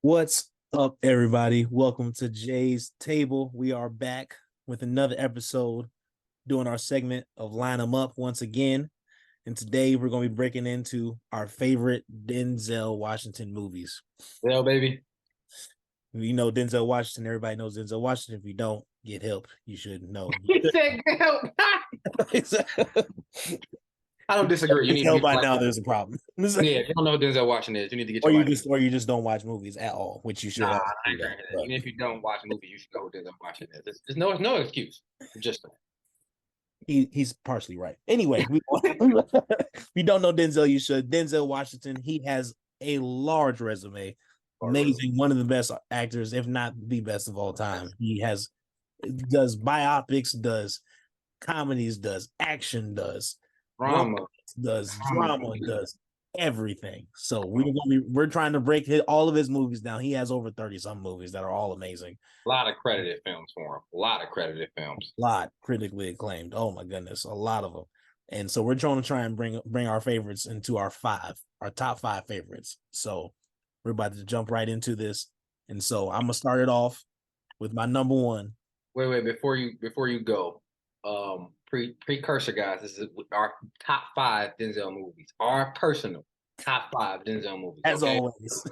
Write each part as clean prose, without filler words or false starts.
What's up, everybody? Welcome to Jay's Table. We are back with another episode doing our segment of Line 'em Up once again. And today we're going to be breaking into our favorite Denzel Washington movies. Well, baby. You know Denzel Washington. Everybody knows Denzel Washington. If you don't, get help. You should know. He said help. I don't disagree. You need to Tell get by your now life. there's a problem. Yeah, if you don't know who Denzel Washington is, you need to get or your you life. just or you just don't watch movies at all, which you should Nah, also I do ain't that. granted that. But Even if you don't watch movies, you should know who Denzel Washington is. There's no excuse. Just he's partially right. Anyway, we don't know Denzel, you should. Denzel Washington, he has a large resume. Amazing, one of the best actors, if not the best of all time. He does biopics, does comedies, does action, does drama. romance, does drama, does everything. So we're trying to break all of his movies down. He has over 30 some movies that are all amazing. A lot of credited films for him. A lot of credited films. A lot critically acclaimed. Oh my goodness, a lot of them. And so we're trying to bring our favorites into our top five favorites. So we're about to jump right into this. And so I'm gonna start it off with my number one. Wait, before you go, precursor guys, this is our top five Denzel movies. Our personal top five Denzel movies. As okay? always.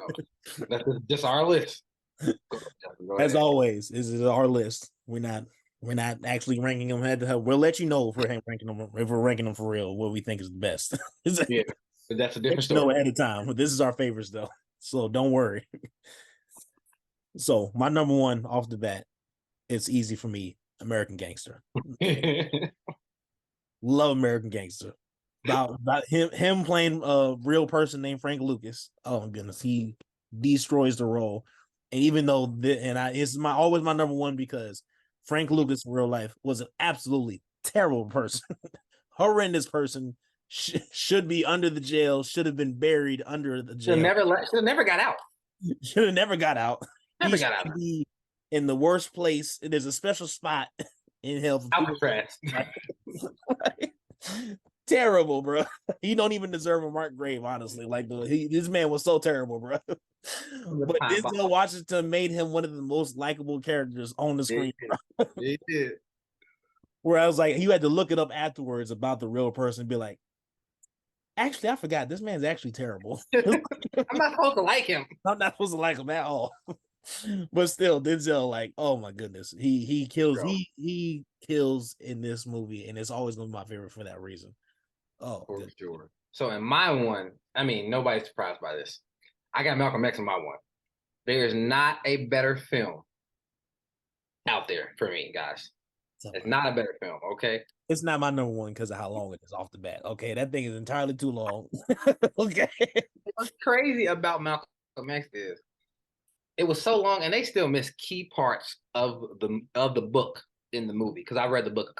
That's just our list. Go As ahead. always, this is our list. We're not actually ranking them head to head. We'll let you know if we're ranking them for real, what we think is the best. Yeah, but that's a different story. No, ahead of time. But this is our favorites though. So don't worry. So my number one off the bat, it's easy for me. American Gangster. Love American Gangster. About him playing a real person named Frank Lucas. Oh my goodness, he destroys the role. And even though it's always my number one because Frank Lucas in real life was an absolutely terrible person, horrendous person. Should be under the jail. Should have been buried under the jail. Should have never got out. Should have never got out. Never got out. Be in the worst place. There's a special spot in hell for Alcatraz. Terrible, bro. He don't even deserve a marked grave, honestly. Like this man was so terrible, bro. But Denzel Washington made him one of the most likable characters on the screen. He did. Where I was like, you had to look it up afterwards about the real person and be like, actually, I forgot. This man's actually terrible. I'm not supposed to like him. I'm not supposed to like him at all. But still, Denzel, like, oh my goodness, he kills. He kills in this movie, and it's always gonna be my favorite for that reason. Oh, for sure. So in my one, I mean, nobody's surprised by this. I got Malcolm X in my one. There is not a better film out there for me, guys. It's not a better film, okay? It's not my number one because of how long it is off the bat. Okay, that thing is entirely too long. Okay. What's crazy about Malcolm X is it was so long, and they still missed key parts of the book in the movie because I read the book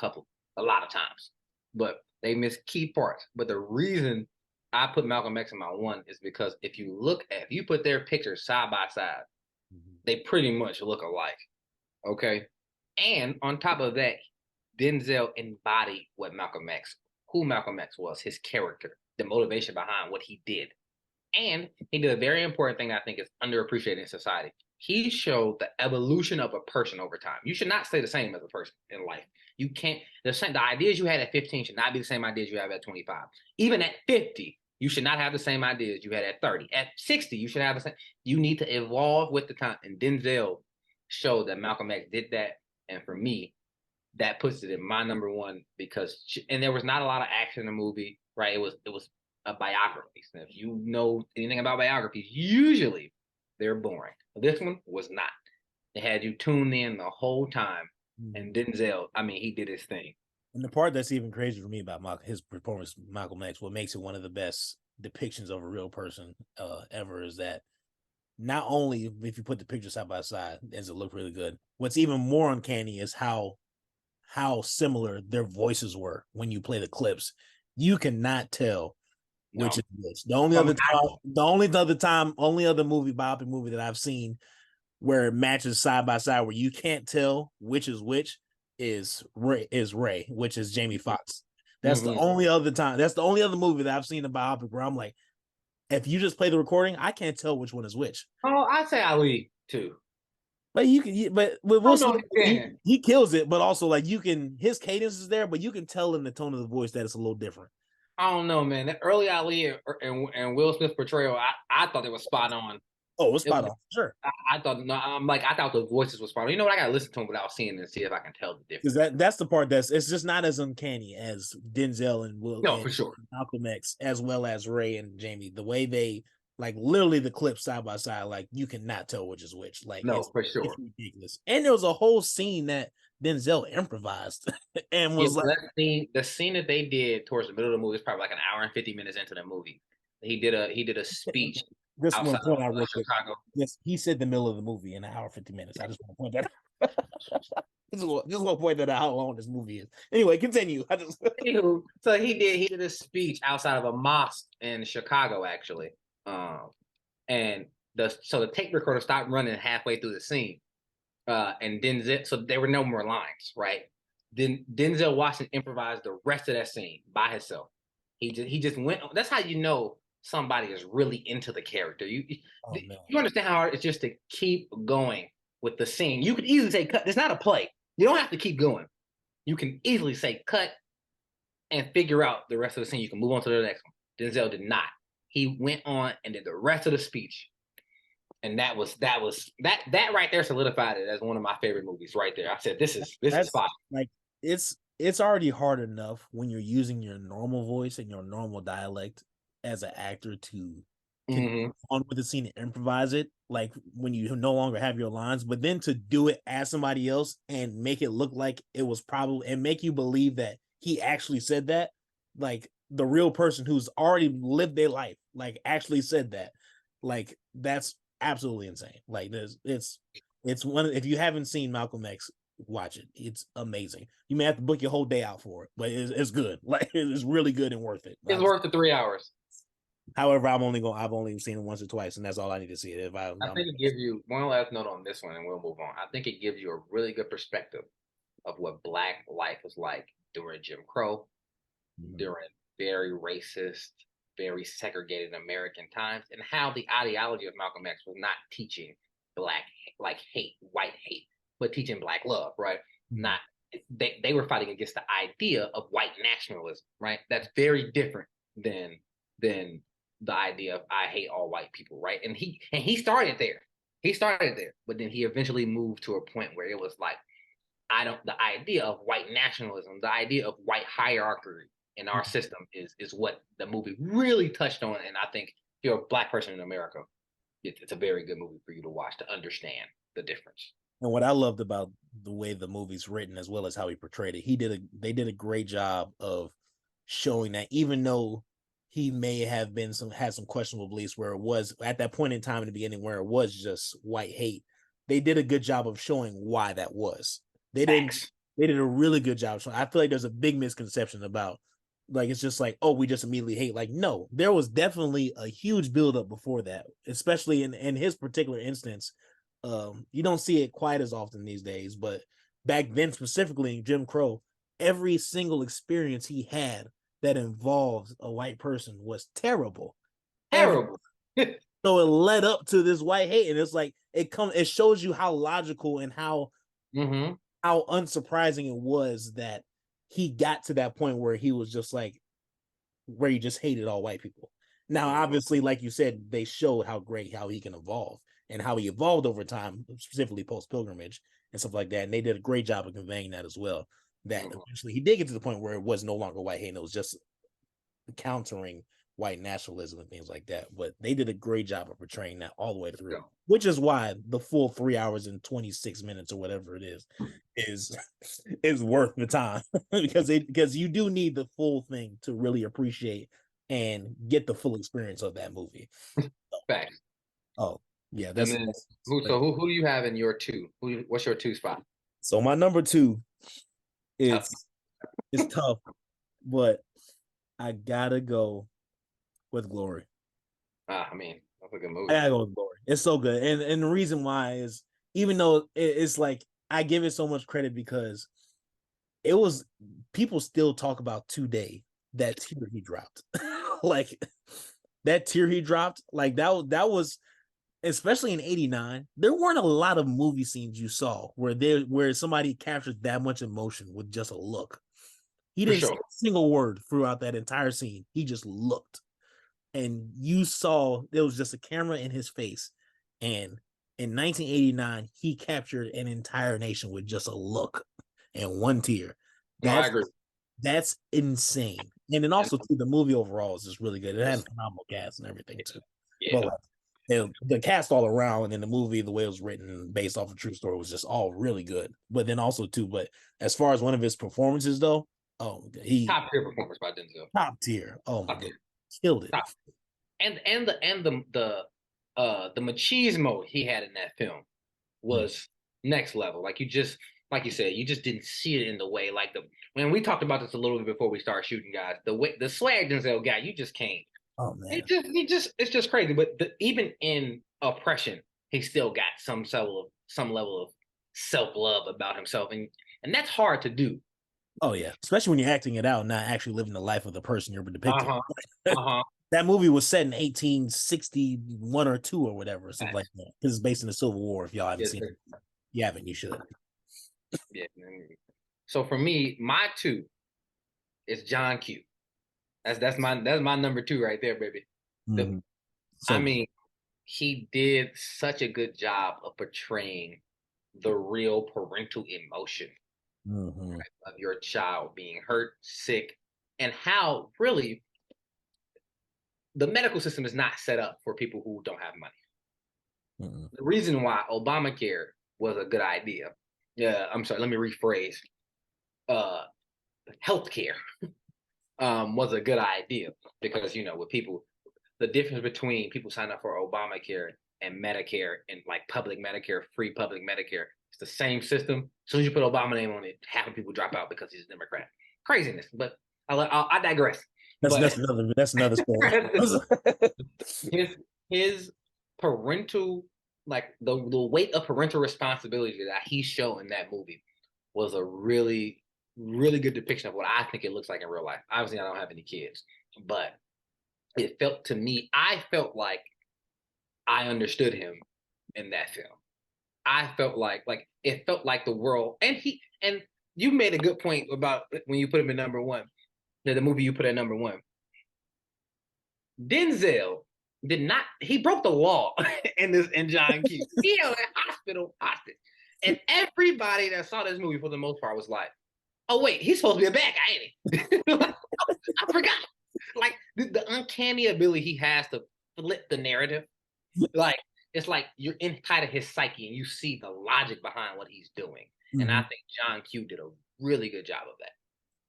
a lot of times, but they missed key parts. But the reason I put Malcolm X in my one is because if you put their pictures side by side, they pretty much look alike. Okay. And on top of that, Denzel embodied who Malcolm X was, his character, the motivation behind what he did. And he did a very important thing that I think is underappreciated in society. He showed the evolution of a person over time. You should not stay the same as a person in life. You can't, the ideas you had at 15 should not be the same ideas you have at 25. Even at 50, you should not have the same ideas you had at 30. At 60, you should have the same. You need to evolve with the time. And Denzel showed that Malcolm X did that. And for me, that puts it in my number one because, and there was not a lot of action in the movie, right? It was a biography. So if you know anything about biographies, usually they're boring. This one was not. It had you tuned in the whole time. And Denzel, I mean, he did his thing. And the part that's even crazy for me about his performance, Malcolm X, what makes it one of the best depictions of a real person ever is that not only if you put the picture side by side, does it look really good. What's even more uncanny is how similar their voices were when you play the clips. You cannot tell which is which. The only other biopic movie that I've seen where it matches side by side, where you can't tell which is which, is Ray, which is Jamie Foxx. That's the only other time. That's the only other movie that I've seen a biopic where I'm like, if you just play the recording, I can't tell which one is which. Oh, I say Ali too. But you can, but with I Will don't know Smith, if you can. he kills it. But also, like you can, his cadence is there, but you can tell in the tone of the voice that it's a little different. I don't know, man. That early Ali and Will Smith portrayal, I thought it was spot on. Oh, it's It spot was. on, sure. I thought no. I'm like I thought the voices were spot on. You know what? I gotta listen to them without seeing it and see if I can tell the Because difference. that's the part that's it's just not as uncanny as Denzel and Will No, and for sure. Malcolm X, as well as Ray and Jamie. The way they like literally the clips side by side, like you cannot tell which is which. Like No, for it's sure. ridiculous. And there was a whole scene that Denzel improvised and Yeah, was so like, the scene that they did towards the middle of the movie is probably like an hour and 50 minutes into the movie. He did a speech "This one outside point of out real quick." Chicago. Yes, he said the middle of the movie in an hour 50 minutes. I just want to point that out. just want to point that out how long this movie is. Anyway, continue. I just Anywho, so he did a speech outside of a mosque in Chicago, actually. And the tape recorder stopped running halfway through the scene. And Denzel, so there were no more lines, right? Then Denzel Washington improvised the rest of that scene by himself. He just went. That's how you know somebody is really into the character. oh man. You understand how hard it's just to keep going with the scene. You could easily say cut. It's not a play. You don't have to keep going. You can easily say cut and figure out the rest of the scene. You can move on to the next one. Denzel did not. He went on and did the rest of the speech, and that right there solidified it as one of my favorite movies. Right there, I said this is That's fine. like it's already hard enough when you're using your normal voice and your normal dialect as an actor to Mm-hmm. on with the scene and improvise it, like when you no longer have your lines, but then to do it as somebody else and make it look like it was probably and make you believe that he actually said that, like the real person who's already lived their life, like actually said that, like that's absolutely insane. Like there's it's one if you haven't seen Malcolm X, watch it. It's amazing. You may have to book your whole day out for it, but it's good. Like it's really good and worth it. It's worth the 3 hours. However, I've only seen it once or twice, and that's all I need to see. If I think it gives you one last note on this one, and we'll move on. I think it gives you a really good perspective of what Black life was like during Jim Crow, during very racist, very segregated American times, and how the ideology of Malcolm X was not teaching Black like hate, white hate, but teaching Black love, right? Not they were fighting against the idea of white nationalism, right? That's very different than the idea of I hate all white people, right? And he started there. He started there, but then he eventually moved to a point where it was like I don't the idea of white nationalism, the idea of white hierarchy in our system is what the movie really touched on. And I think if you're a Black person in America, it's a very good movie for you to watch to understand the difference. And what I loved about the way the movie's written, as well as how he portrayed it, they did a great job of showing that even though he may have been had some questionable beliefs where it was at that point in time in the beginning where it was just white hate, they did a good job of showing why that was. They didn't. Facts. They did a really good job. So I feel like there's a big misconception about like it's just like, oh, we just immediately hate. Like, no, there was definitely a huge buildup before that, especially in his particular instance. You don't see it quite as often these days, but back then, specifically in Jim Crow, every single experience he had that involved a white person was terrible. Terrible. So it led up to this white hate, and it's like it shows you how logical and Mm-hmm. how unsurprising it was that he got to that point where he was just like where he just hated all white people. Now, obviously, like you said, they showed how great how he can evolve and how he evolved over time, specifically post pilgrimage and stuff like that. And they did a great job of conveying that as well. That eventually he did get to the point where it was no longer white hate, and it was just countering white nationalism and things like that. But they did a great job of portraying that all the way through, which is why the full 3 hours and 26 minutes or whatever it is worth the time because you do need the full thing to really appreciate and get the full experience of that movie. Facts. Oh yeah, and then who do you have in your two? What's your two spot? So my number two Tough. it's tough, but I gotta go with Glory. I mean, that's a good movie. I gotta go with Glory. It's so good, and the reason why is even though it's like I give it so much credit because it was people still talk about today that tear he dropped, like that tear he dropped, like that was especially in '89. There weren't a lot of movie scenes you saw where somebody captured that much emotion with just a look. He For didn't say sure. a single word throughout that entire scene. He just looked, and you saw there was just a camera in his face. And in 1989, he captured an entire nation with just a look and one tear. No, I That's agree. that's insane. And then And also too, the movie overall is just really good. It had a it's, phenomenal cast and everything too. But yeah, like the cast all around and then the movie, the way it was written based off a true story was just all really good. But then also too, but as far as one of his performances though, oh he top tier performance by Denzel. top tier. Oh my Top god, tier. killed it. Top. And the machismo he had in that film Mm. was next level. Like you said, you just didn't see it in the way like the when we talked about this a little bit before we started shooting, guys. The way the swag Denzel got, you just can't. Oh man. He just it's just crazy. But even in oppression, he still got some level of self love about himself, and that's hard to do. Oh yeah, especially when you're acting it out, not actually living the life of the person you're Uh depicting. huh. Uh huh. That movie was set in 1861 or two or whatever, or something like Facts. that. Because it's based in the Civil War. If y'all haven't Yes, seen sir. it, you haven't, you should. Yeah. So for me, my two is John Q. That's my number two right there, baby. The Mm-hmm. I So good. mean, he did such a good job of portraying the real parental emotion Mm-hmm. of your child being hurt, sick, and how really the medical system is not set up for people who don't have money. Mm-hmm. The reason why Obamacare was a good idea. Yeah, I'm sorry, let me rephrase. Uh Healthcare was a good idea because with people the difference between people sign up for Obamacare and Medicare and like public Medicare, free public Medicare, it's the same system. As soon as you put Obama name on it, half of people drop out because he's a Democrat. Craziness, but I digress. That's But that's another story. his his parental like the weight of parental responsibility that he showed in that movie was a really good depiction of what I think it looks like in real life. Obviously, I don't have any kids, but it felt to me, I felt like I understood him in that film. I felt like it felt like the world, and you made a good point about when you put him in number one, the movie you put at number one. Denzel did not. He broke the law in John Q. He held a hospital hostage, and everybody that saw this movie for the most part was like, "Oh wait, he's supposed to be a bad guy, ain't he?" I forgot. Like the uncanny ability he has to flip the narrative. Like it's like you're inside of his psyche and you see the logic behind what he's doing. And I Mhm. think John Q did a really good job of that.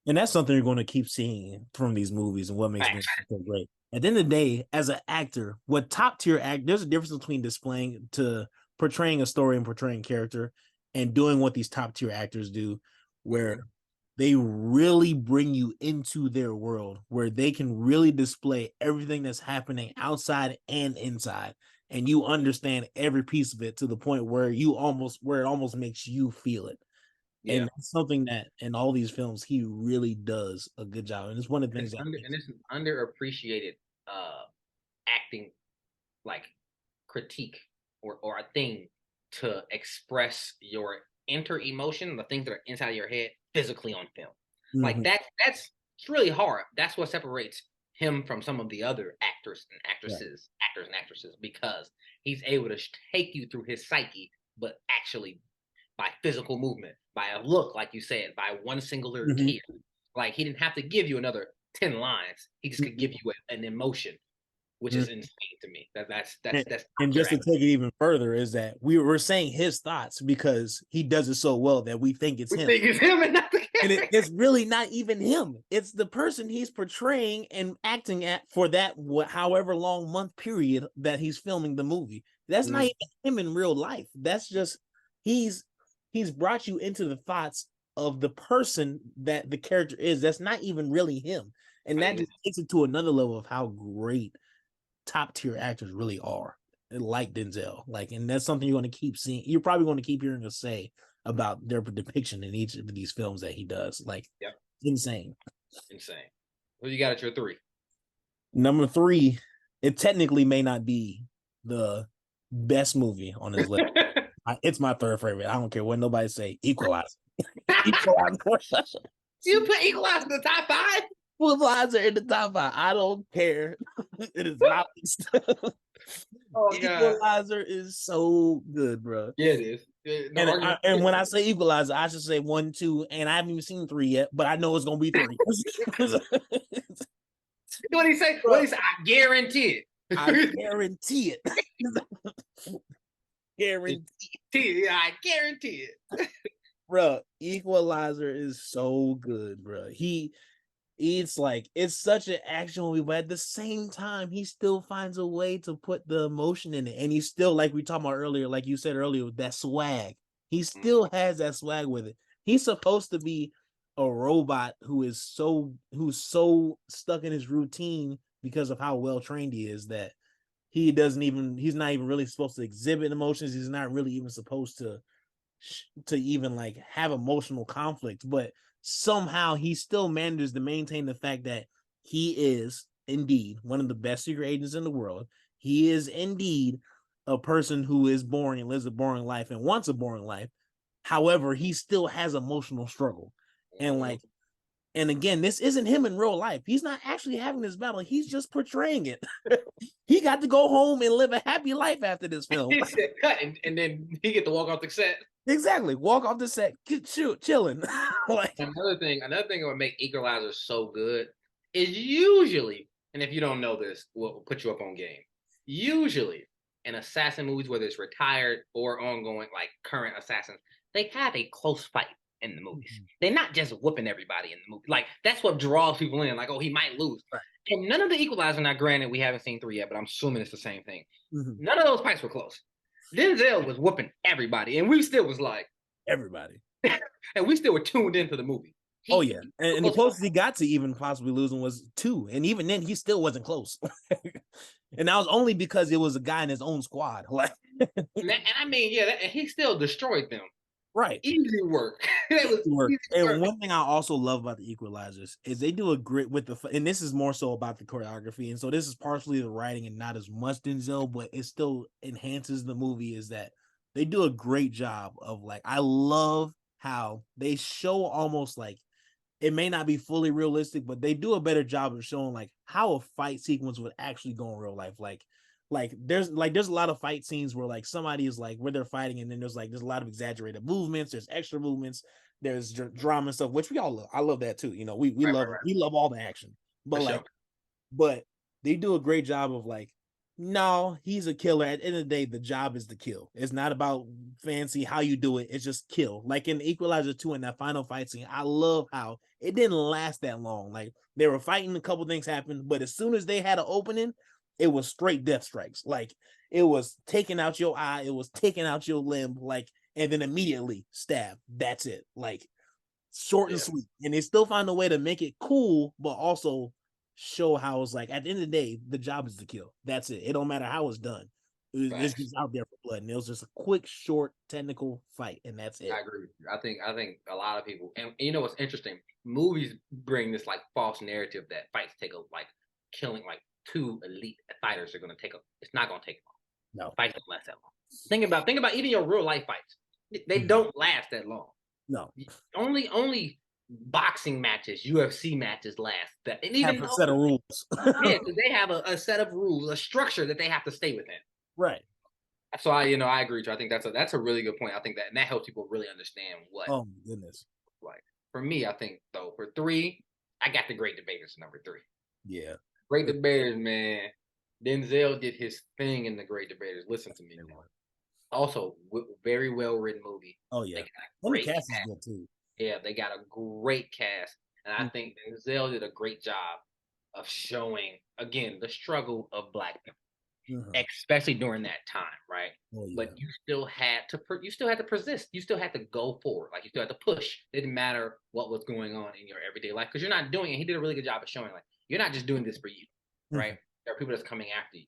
And that's something you're going to keep seeing from these movies and what makes them Facts. so great. At the end of the day, as an actor, what top tier act, there's a difference between displaying to portraying a story and portraying character and doing what these top tier actors do, where Mhm. they really bring you into their world, where they can really display everything that's happening outside and inside. And you understand every piece of it to the point where where it almost makes you feel it. Yeah. And that's something that in all these films he really does a good job, and it's one of the things that And makes it's an underappreciated acting like critique or a thing to express your inner emotion, the things that are inside of your head, physically on film. Like Mhm. that's it's really hard. That's what separates him from some of the other Yeah. actors and actresses, because he's able to take you through his psyche, but actually by physical movement, by a look, like you said, by one singular Mhm. tear. Like he didn't have to give you another 10 lines. He just could give you an emotion, which Mhm. is insane to me. And, That's top and tier just to acting. take it even further is that we're saying his thoughts because he does it so well that we think it's We him. think it's him and not the And character. it's really not even him. It's the person he's portraying and acting at for that however long month period that he's filming the movie. That's not Mm, even him in real life. That's just he's he's brought you into the thoughts of the person that the character is. That's not even really him. And not that even just takes it to another level of how great top tier actors really are, like Denzel. Like, and that's something you're going to keep seeing. You're probably going to keep hearing us say about their depiction in each of these films that he does. Like, yep, insane. insane. Who you got at your three? Number three It technically may not be the best movie on this list. It's my third favorite. I don't care what nobody say. Equalizer. Equalizer. You put Equalizer in the top 5? Equalizer in the top 5. I don't care. It is not. Oh god. Equalizer is so good, bro. Yeah, it is. No And when I say Equalizer, I should say 1, 2, and I haven't even seen 3 yet, but I know it's gonna be 3. What he say? What he say? I guarantee it. I guarantee it. Guarantee. I guarantee it. Bro, Equalizer is so good, bro. It's like it's such an action movie, but at the same time, he still finds a way to put the emotion in it, and he's still like we talked about earlier, like you said earlier, with that swag. He still has that swag with it. He's supposed to be a robot who's so stuck in his routine because of how well trained he is that he's not even really supposed to exhibit emotions. He's not really even supposed to even like have emotional conflict, but somehow he still manages to maintain the fact that he is indeed one of the best secret agents in the world. He is indeed a person who is boring and lives a boring life and wants a boring life. However, he still has emotional struggle. And like, and again, this isn't him in real life. He's not actually having this battle. He's just portraying it. He got to go home and live a happy life after this film. He said cut, and then he get to walk off the set. Exactly. Walk off the set, chilling. Like another thing that would make Equalizer so good is usually, and if you don't know this, we'll put you up on game. Usually, in assassin movies, whether it's retired or ongoing, like current assassins, they have a close fight in the movies. Mm-hmm. They're not just whooping everybody in the movie. Like that's what draws people in. Like, oh, he might lose. Right. And none of the Equalizer. Now, granted, we haven't seen 3 yet, but I'm assuming it's the same thing. Mm-hmm. None of those fights were close. Denzel was whooping everybody, and we still was like everybody, and we still were tuned into the movie. And the closest he got to even possibly losing was 2, and even then he still wasn't close. And that was only because it was a guy in his own squad. Like, and I mean, and he still destroyed them. Right, easy work. Easy work. And one thing I also love about the Equalizers is they do a great with and this is more so about the choreography, and so this is partially the writing and not as much Denzel, but it still enhances the movie. Is that they do a great job of like I love how they show almost like it may not be fully realistic, but they do a better job of showing like how a fight sequence would actually go in real life. Like there's a lot of fight scenes where like somebody is like where they're fighting, and then there's a lot of exaggerated movements, there's extra movements, there's drama and stuff, which we all love. I love that too. You know, we love all the action, but but they do a great job of like, no, he's a killer. At the end of the day, the job is to kill. It's not about fancy how you do it. It's just kill. Like in Equalizer 2 in that final fight scene, I love how it didn't last that long. Like they were fighting, a couple things happened, but as soon as they had an opening, it was straight death strikes. Like it was taking out your eye, it was taking out your limb, like, and then immediately stab. That's it. Like short and sweet. And they still find a way to make it cool, but also show how it's like at the end of the day, the job is to kill. That's it. It don't matter how it's done. It's just out there for blood. And it was just a quick, short, technical fight, and that's it. I agree with you. I think a lot of people, and you know what's interesting? Movies bring this like false narrative that fights take killing like 2 elite fighters are going to take it's not going to take long. No, fights don't last that long. Think about even your real life fights. They don't last that long. No, only boxing matches, UFC matches last that, and even have a set of rules. Yeah, because they have a set of rules, a structure that they have to stay within. Right. So I agree with you. I think that's a really good point. I think that helps people really understand what. Oh my goodness. Like for me, I think though for 3, I got the Great Debaters number 3. Yeah. Great Debaters, man. Denzel did his thing in the Great Debaters. Listen to me, man. Also, very well written movie. Oh yeah. Great cast is good too. Yeah, they got a great cast, and I think Denzel did a great job of showing again the struggle of Black people, especially during that time, right? Oh, yeah. But you still had to persist. You still had to go forward. Like you still had to push. It didn't matter what was going on in your everyday life because you're not doing it. He did a really good job of showing like you're not just doing this for you, right? There are people that's coming after you.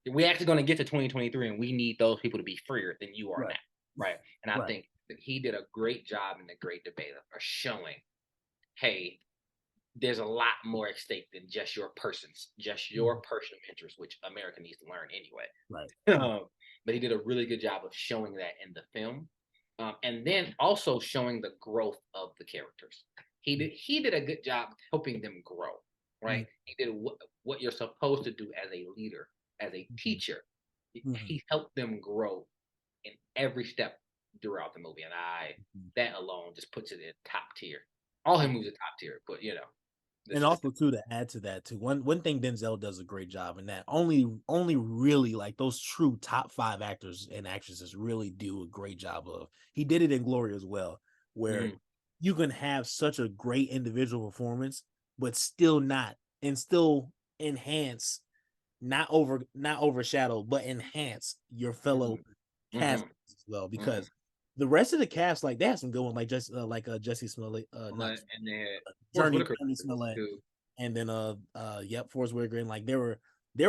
We're actually going to get to 2023, and we need those people to be freer than you are now, right? And I think that he did a great job in the Great Debate of showing, hey, there's a lot more at stake than just your personal interest, which America needs to learn anyway. Right. But he did a really good job of showing that in the film, and then also showing the growth of the characters. He did a good job helping them grow. Right, he did what you're supposed to do as a leader, as a teacher. He helped them grow in every step throughout the movie, and that alone just puts it in top tier. All his movies are top tier, but And also too, to add to that too, one thing Denzel does a great job in that only really like those true top 5 actors and actresses really do a great job of. He did it in Glory as well, where you can have such a great individual performance, but still enhance, not overshadow, but enhance your fellow cast as well, because the rest of the cast, like they had some good ones, like just Jesse Smollett, not and then Journey Smollett, and then Forrest Whitaker, and like there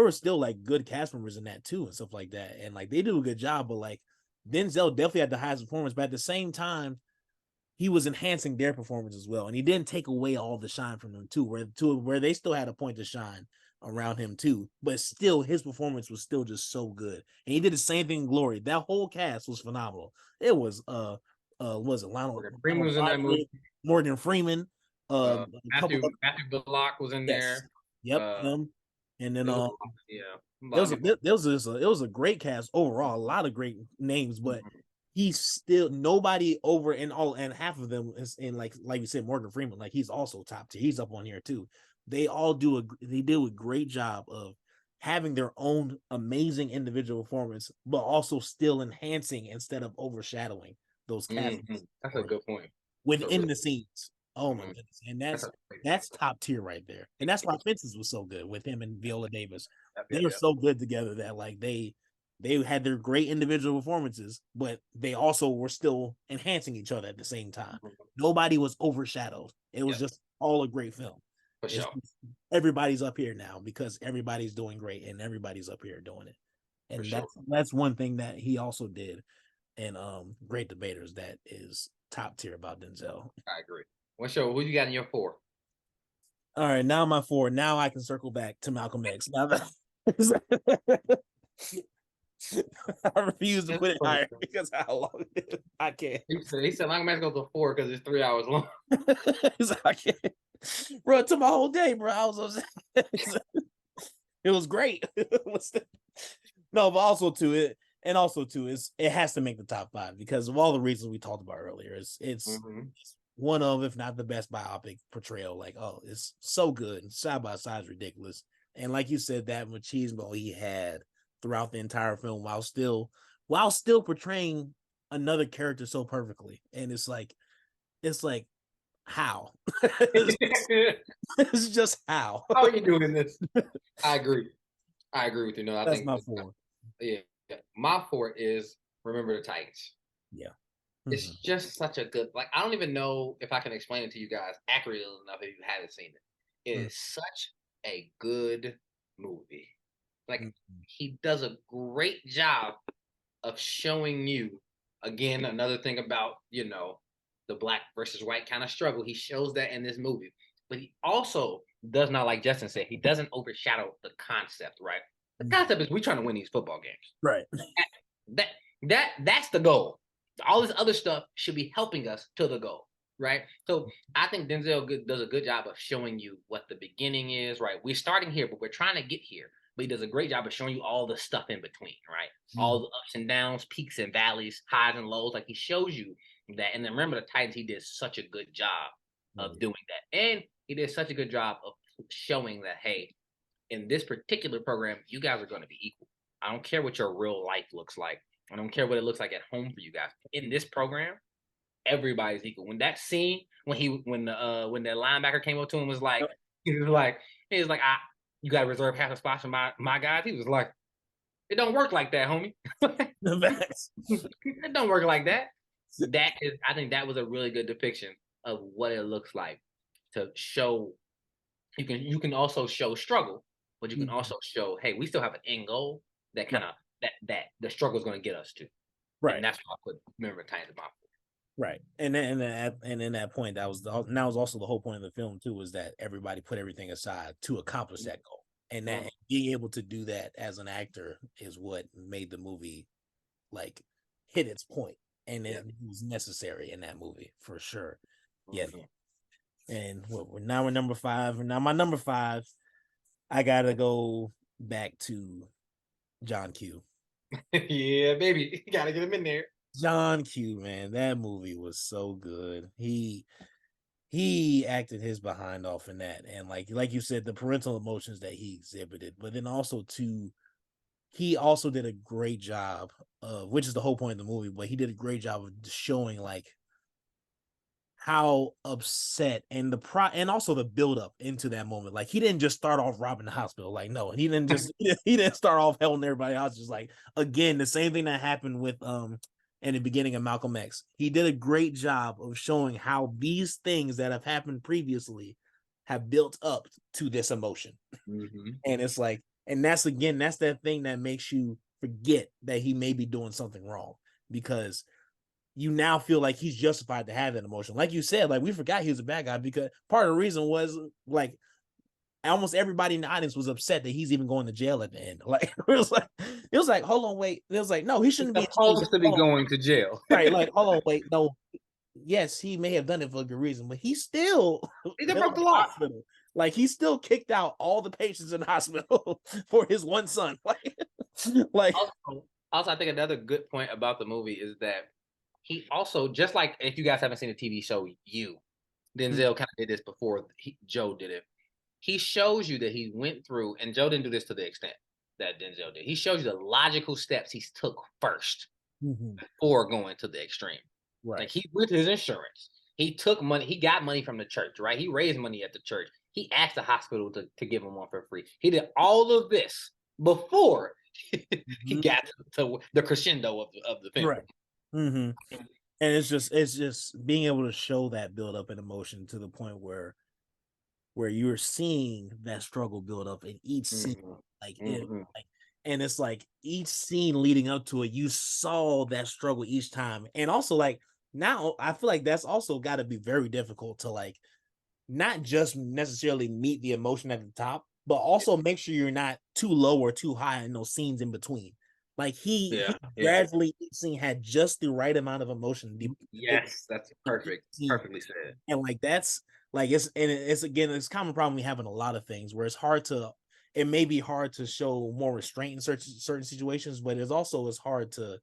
were still like good cast members in that too and stuff like that, and like they do a good job, but like Denzel definitely had the highest performance, but at the same time he was enhancing their performance as well, and he didn't take away all the shine from them too, where they still had a point to shine around him too, but still his performance was still just so good, and he did the same thing in Glory. That whole cast was phenomenal. It was was it Lionel Freeman was in that movie. Morgan Freeman, a Matthew Bullock was in there. Yep, him. And then it was a great cast overall, a lot of great names, but he's still nobody over, and half of them is in like you said, Morgan Freeman, like he's also top tier. He's up on here too. They do a great job of having their own amazing individual performance, but also still enhancing instead of overshadowing those cast. That's a good point. Within the scenes. Oh my goodness. And that's top tier right there. And that's why Fences was so good with him and Viola Davis. They were so good together that like they had their great individual performances, but they also were still enhancing each other at the same time. Nobody was overshadowed. It was just all a great film. For sure. Everybody's up here now because everybody's doing great and everybody's up here doing it. And that's one thing that he also did in Great Debaters that is top tier about Denzel. I agree. Who you got in your 4? All right, now my 4. Now I can circle back to Malcolm X. Now that I refuse to put it higher because how long I can't. He said Malcolm X goes to 4 because it's 3 hours long. I can't. Bro, it took my whole day, bro. It was great. No, but also too it. And also too, it has to make the top 5 because of all the reasons we talked about earlier. It's one of, if not the best biopic portrayal. Like, oh, it's so good. Side by side is ridiculous. And like you said, that machismo he had throughout the entire film while still portraying another character so perfectly. And it's like how? It's just how. How are you doing this? I agree with you. No, I That's think my 4. Yeah. My 4 is Remember the Titans. Yeah. It's just such a good, like, I don't even know if I can explain it to you guys accurately enough if you haven't seen it. It is such a good movie. Like, he does a great job of showing you, again, another thing about, the black versus white kind of struggle. He shows that in this movie. But he also does not, like Justin said, he doesn't overshadow the concept, right? The concept is we're trying to win these football games. Right. That's the goal. All this other stuff should be helping us to the goal, right? So I think Denzel does a good job of showing you what the beginning is, right? We're starting here, but we're trying to get here. But he does a great job of showing you all the stuff in between, right? All the ups and downs, peaks and valleys, highs and lows. Like he shows you that. And then Remember the Titans, he did such a good job of doing that. And he did such a good job of showing that, hey, in this particular program, you guys are going to be equal. I don't care what your real life looks like. I don't care what it looks like at home for you guys. In this program, everybody's equal. When that scene, when the linebacker came up to him, was like, you got to reserve half the spots for my guys. He was like, it don't work like that, homie. It don't work like that. I think that was a really good depiction of what it looks like to show. You can also show struggle, but you can also show, hey, we still have an end goal that kind of that the struggle is going to get us to. Right. And that's why I put Remember the Titans in my 4. Right, and in that point, and that was also the whole point of the film too, was that everybody put everything aside to accomplish that goal, and that Mhm. being able to do that as an actor is what made the movie like hit its point, and Yeah. it was necessary in that movie for sure. Yeah, Mhm. and now we're number five, and now my number five, I gotta go back to John Q. Yeah, baby, you gotta get him in there. John Q, man, that movie was so good. He acted his behind off in that, and like you said, the parental emotions that he exhibited, but then also too, he also did a great job of, which is the whole point of the movie, but he did a great job of showing like how upset and also the build up into that moment. Like he didn't just start off robbing the hospital. Like no, he didn't start off helping everybody else. Just like again, the same thing that happened with in the beginning of Malcolm X. He did a great job of showing how these things that have happened previously have built up to this emotion. Mhm. And it's like, and that's again, that's that thing that makes you forget that he may be doing something wrong, because you now feel like he's justified to have that emotion. Like you said, like we forgot he was a bad guy, because part of the reason was like almost everybody in the audience was upset that he's even going to jail at the end. Like it was like, hold on, wait. It was like, no, he He's shouldn't be in jail. supposed to be Hold on. going to jail. Right, like, hold on, wait, no. Yes, he may have done it for a good reason, but he still He done held broke the the law. hospital. Like he still kicked out all the patients in the hospital for his one son. Like Also, I think another good point about the movie is that he also, just like if you guys haven't seen the TV show You, Denzel kind of did this before Joe did it. He shows you that he went through, and Joe didn't do this to the extent that Denzel did. He shows you the logical steps he took first Mhm. before going to the extreme. Like Right. he with his insurance, he took money. He got money from the church, right? He raised money at the church. He asked the hospital to give him one for free. He did all of this before he Mhm. got to the crescendo of the film. Right. Hmm. And it's just being able to show that build up in emotion to the point where you're seeing that struggle build up in each scene, Mhm. like it, Mhm. like, and it's like each scene leading up to it, you saw that struggle each time, and also like now I feel like that's also got to be very difficult to like not just necessarily meet the emotion at the top, but also make sure you're not too low or too high in those scenes in between. Like he Yeah, yeah. gradually each scene had just the right amount of emotion Yes, that's in each perfect. scene, Perfectly said. and like that's like it's again it's a common problem we have in a lot of things where it's hard to, it may be hard to show more restraint in certain situations, but it's hard to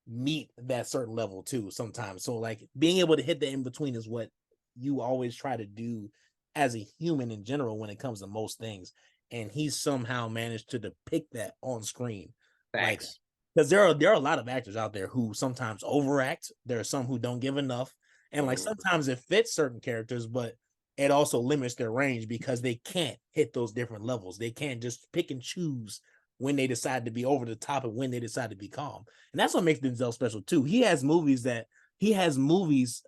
meet that certain level too sometimes. So like being able to hit the in between is what you always try to do as a human in general when it comes to most things. And he somehow managed to depict that on screen. Like Facts. because there are a lot of actors out there who sometimes overact. There are some who don't give enough. And like Mhm. sometimes it fits certain characters, but it also limits their range because they can't hit those different levels. They can't just pick and choose when they decide to be over the top and when they decide to be calm. And that's what makes Denzel special too. He has movies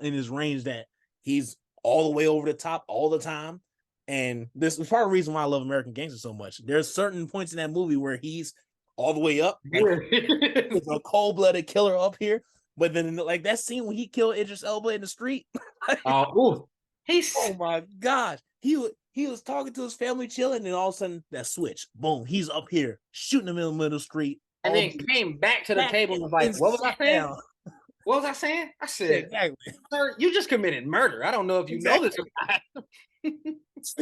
in his range that he's all the way over the top all the time. And this is part of the reason why I love American Gangster so much. There's certain points in that movie where he's all the way up, like Yeah. he's a cold-blooded killer up here. But then like that scene when he killed Idris Elba in the street, Ooh, he's oh my gosh. He was talking to his family chilling, and all of a sudden that switch, boom, he's up here shooting him in the middle of the street, and all then the came back to the back table and was like, and "What was I sat saying? down. What was I saying?" I Yeah, said, exactly. "Sir, you just committed murder. I don't know if you know this or Exactly. not."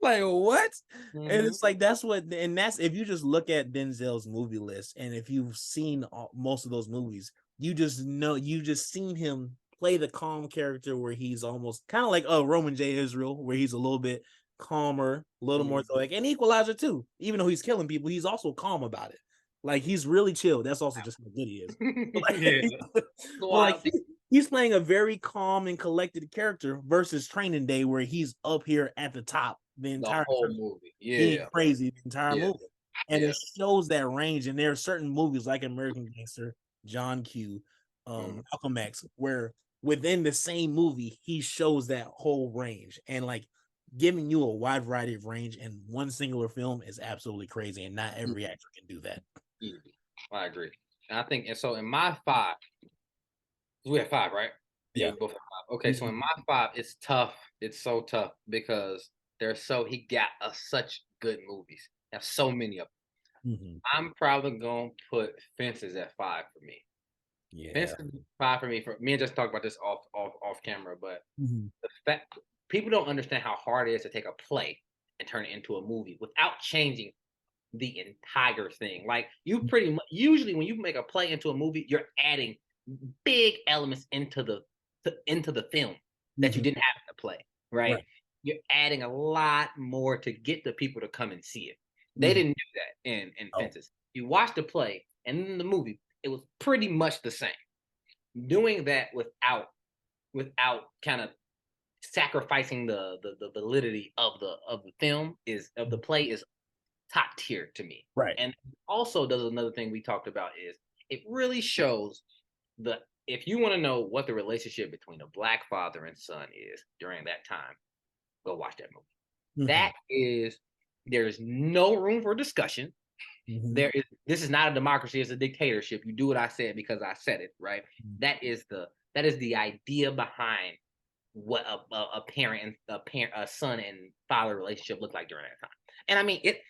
Like what? And Mhm. it's like that's what, and that's if you just look at Denzel's movie list, and if you've seen most of those movies, you just know you just seen him play the calm character where he's almost kind of like Roman J. Israel, where he's a little bit calmer, a little more Mhm. stoic, and Equalizer too. Even though he's killing people, he's also calm about it. Like he's really chill. That's also just how good he is. But Yeah, like, but like wild. he's playing a very calm and collected character versus Training Day, where he's up here at the top the The entire whole time, movie. being Yeah, crazy the entire yeah, movie. And yeah. it shows that range. And there are certain movies like American Gangster, John Q, Mhm. Malcolm X, where within the same movie, he shows that whole range. And like giving you a wide variety of range in one singular film is absolutely crazy. And not every actor can do that. Easy. I agree. And I think, and so in my five, we have five, right? Yeah, Yeah. we both have five. Okay, so in my five, it's tough. It's so tough because he got such good movies. Have so many of them. Mm-hmm. I'm probably gonna put Fences at five for me. Yeah. Fences is five for me. For me and just talk about this off camera, but Mm-hmm. the fact people don't understand how hard it is to take a play and turn it into a movie without changing the entire thing. Like you pretty much usually when you make a play into a movie, you're adding big elements into the film that you Mm-hmm. didn't have in the play, right? Right. You're adding a lot more to get the people to come and see it. They Mm-hmm. didn't do that in Oh, Fences. You watch the play and in the movie, it was pretty much the same. Doing that without kind of sacrificing the validity of the film is of the play is top tier to me. right. And also does another thing we talked about is it really shows the if you want to know what the relationship between a black father and son is during that time, go watch that movie. Mm-hmm. That is there's no room for discussion. Mm-hmm. This is not a democracy, it's a dictatorship. You do what I said because I said it, right? That is the idea behind what a parent and a son and father relationship looked like during that time. And I mean it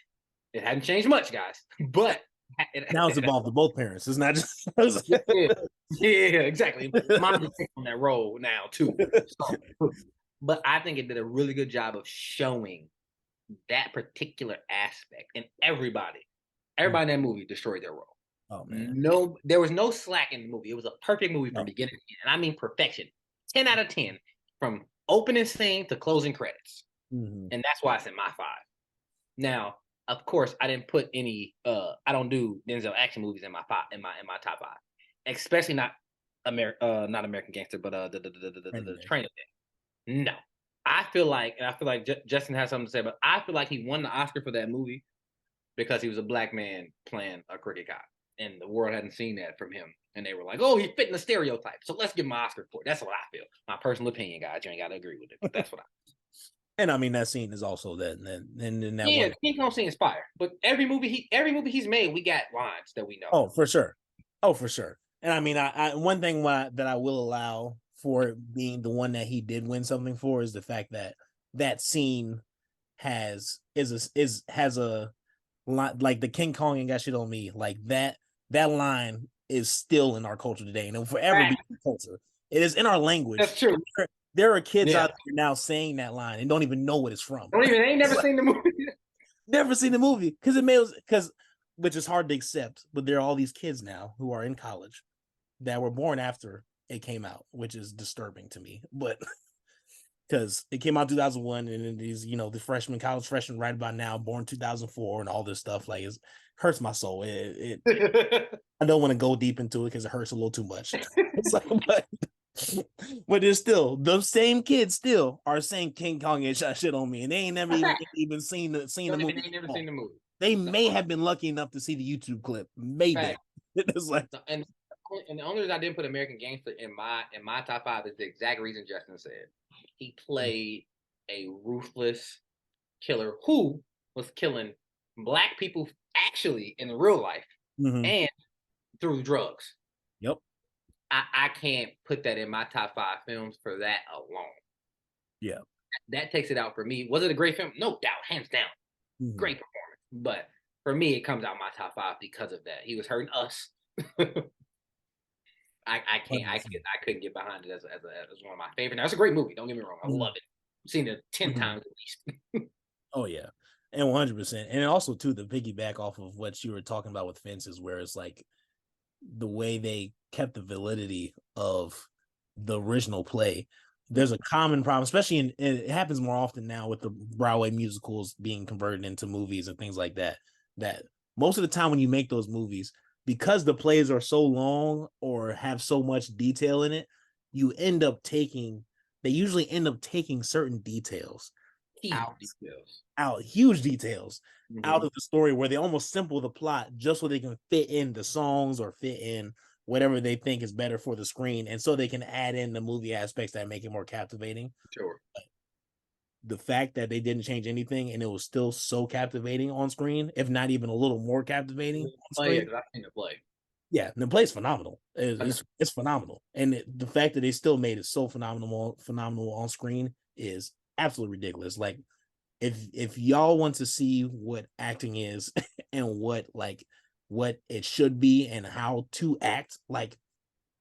hadn't changed much, guys, but Now it's involved to both parents. It's not just. yeah, yeah, exactly. Mom is on that role now too. So, but I think it did a really good job of showing that particular aspect, and everybody in that movie destroyed their role. Oh man. No, there was no slack in the movie. It was a perfect movie from No. beginning to end, and I mean perfection. 10 out of 10 from opening scene to closing credits, Mm-hmm. and that's why it's in my five. Now, of course, I didn't put any. I don't do Denzel action movies in my top five, especially not not American Gangster, but the Anyway. Training Day. No, I feel like Justin has something to say, but I feel like he won the Oscar for that movie because he was a black man playing a crooked cop, and the world hadn't seen that from him, and they were like, "Oh, he's fitting the stereotype, so let's give him an Oscar for it." That's what I feel. My personal opinion, guys. You ain't got to agree with it, but that's what I. And I mean that scene is also that, and then that Yeah, one. the King Kong scene is fire. But every movie he's made, we got lines that we know. Oh, for sure. Oh, for sure. And I mean, I one thing that I will allow for being the one that he did win something for is the fact that that scene has a line like the King Kong ain't got shit on me. Like that line is still in our culture today, and it will forever be Right. in our culture. It is in our language. That's true. There are kids Yeah. out there now saying that line and don't even know what it's from. Don't even ain't never seen the movie. Never seen the movie because it made because which is hard to accept. But there are all these kids now who are in college that were born after it came out, which is disturbing to me. But because it came out 2001, and then these the college freshmen right about now, born 2004, and all this stuff like it hurts my soul. I don't want to go deep into it because it hurts a little too much. It's like, but there's still those same kids still are saying King Kong and shit on me, and they ain't never even seen the movie. Ain't never seen the movie. They No. may have been lucky enough to see the YouTube clip, maybe. Fact. It's like, And the only reason I didn't put American Gangster in my top five is the exact reason Justin said. He played a ruthless killer who was killing black people actually in real life mm-hmm. and through drugs. Yep. I can't put that in my top five films for that alone. Yeah. That takes it out for me. Was it a great film? No doubt, hands down. Mm-hmm. Great performance. But for me, it comes out my top five because of that. He was hurting us. I couldn't get behind it as one of my favorite. Now, it's a great movie. Don't get me wrong. I love it. I've seen it 10 times at least. Oh yeah. And 100%. And also too, the piggyback off of what you were talking about with Fences, where it's like the way they kept the validity of the original play. There's a common problem, especially it happens more often now with the Broadway musicals being converted into movies and things like that. That most of the time when you make those movies, because the plays are so long or have so much detail in it, they usually end up taking certain details huge details out of the story where they almost simple the plot just so they can fit in the songs or fit in whatever they think is better for the screen, and so they can add in the movie aspects that make it more captivating. Sure. The fact that they didn't change anything and it was still so captivating on screen, if not even a little more captivating on screen. Yeah, because I've seen it play. Yeah, the play's phenomenal. It's phenomenal, and the fact that they still made it so phenomenal on screen is absolutely ridiculous. Like, if y'all want to see what acting is and what it should be and how to act, like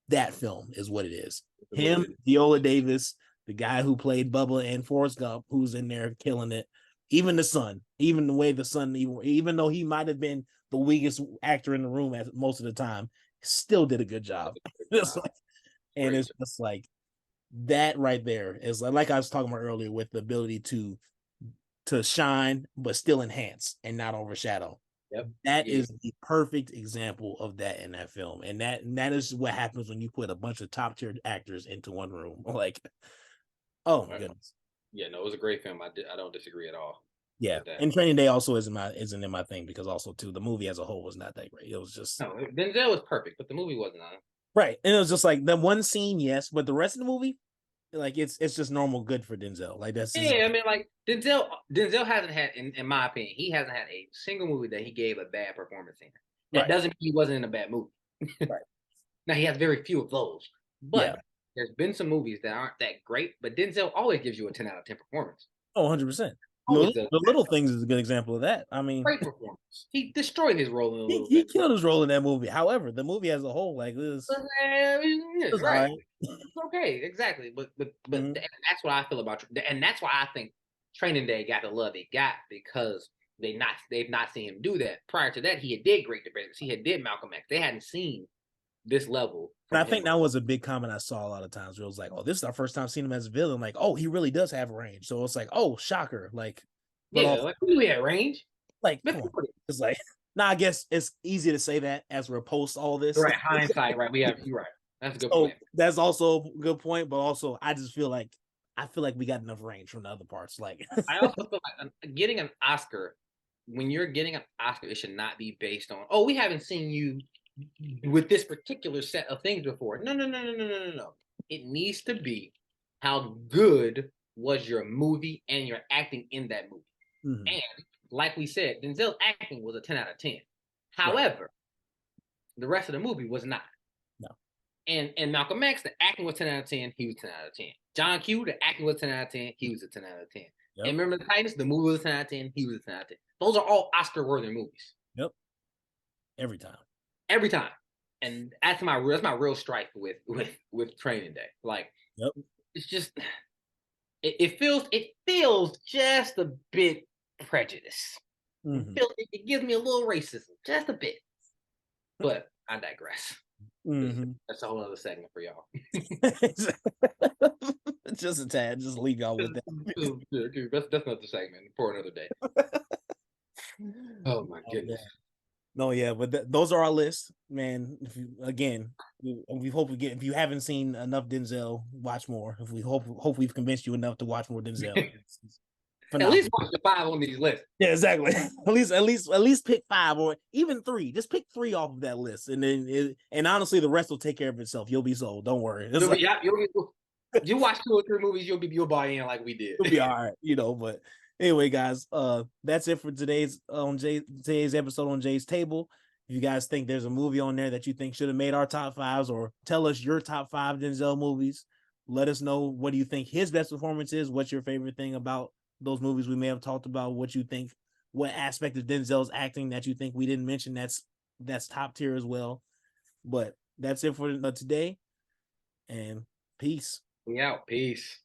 that film is what it is. Him, Viola Davis, the guy who played Bubba and Forrest Gump, who's in there killing it. Even the son, even the way the son, even though he might have been the weakest actor in the room at most of the time, still did a good job. It's like, and it's just like that right there is like I was talking about earlier with the ability to shine but still enhance and not overshadow. Yep. That is the perfect example of that in that film, and that is what happens when you put a bunch of top tier actors into one room. Like, oh my goodness. Yeah, no, it was a great film. I don't disagree at all. Yeah, and Training Day also isn't in my thing because also too the movie as a whole was not that great. It was just no, Denzel was perfect, but the movie wasn't on. Right, and it was just like the one scene, yes, but the rest of the movie, like it's just normal good for Denzel. Like that's just, I mean, like Denzel hasn't had, in my opinion, he hasn't had a single movie that he gave a bad performance in. That doesn't mean he wasn't in a bad movie. Right. Now he has very few of those, but yeah. there's been some movies that aren't that great. But Denzel always gives you a 10 out of 10 performance. Oh, 100%. Always The does. Little Things is a good example of that. I mean, Great performance. He destroyed his role in a little he bit. killed his role in that movie. However, the movie as a whole, like this, Right. right. It's okay, exactly. But Mhm. that's what I feel about, and that's why I think Training Day got the love it got because they've not seen him do that. Prior to that, he had did Great Debates. He had did Malcolm X. They hadn't seen this level And from I him. think that was a big comment I saw a lot of times where it was like, oh, this is our first time seeing him as a villain. Like, oh, he really does have range. So it's like, oh, shocker. Like, but Yeah, also, like we had range. like, come on. It's like, now I guess it's easy to say that as we're post all this. Right, hindsight, right? You're right. That's a good So point. that's also a good point. But also, I just feel like we got enough range from the other parts. Like, I also feel like getting an Oscar, when you're getting an Oscar, it should not be based on, oh, we haven't seen you with this particular set of things before. No. It needs to be how good was your movie and your acting in that movie. mm-hmm. And like we said, Denzel's acting was a 10 out of 10. Right. However, the rest of the movie was not. No. And Malcolm X, the acting was 10 out of 10. He was 10 out of 10. John Q, the acting was 10 out of 10. He was a 10 out of 10. Yep. And remember the Titans, the movie was 10 out of 10. He was a 10 out of 10. Those are all Oscar-worthy movies. Yep. Every time. Every time. And that's my real strife with Training Day. Like, yep. It's just it feels just a bit prejudice. Mm-hmm. It gives me a little racism, just a bit. But I digress. Mm-hmm. That's a whole other segment for y'all. Just a tad. Just leave y'all with that. That's another segment for another day. Oh my goodness. No, yeah, but those are our lists, man. We hope if you haven't seen enough Denzel, watch more. If we hope we've convinced you enough to watch more Denzel. At least watch the 5 on these lists. Yeah, exactly. at least pick 5 or even 3. Just pick 3 off of that list, and then honestly, the rest will take care of itself. You'll be sold. Don't worry. You watch 2 or 3 movies, you'll buy in like we did. You'll be all right, But anyway, guys, that's it for today's episode on Jay's Table. If you guys think there's a movie on there that you think should have made our top 5s, or tell us your top 5 Denzel movies, let us know what do you think his best performance is. What's your favorite thing about those movies we may have talked about? What you think? What aspect of Denzel's acting that you think we didn't mention that's top tier as well? But that's it for today, and peace. We out. Peace.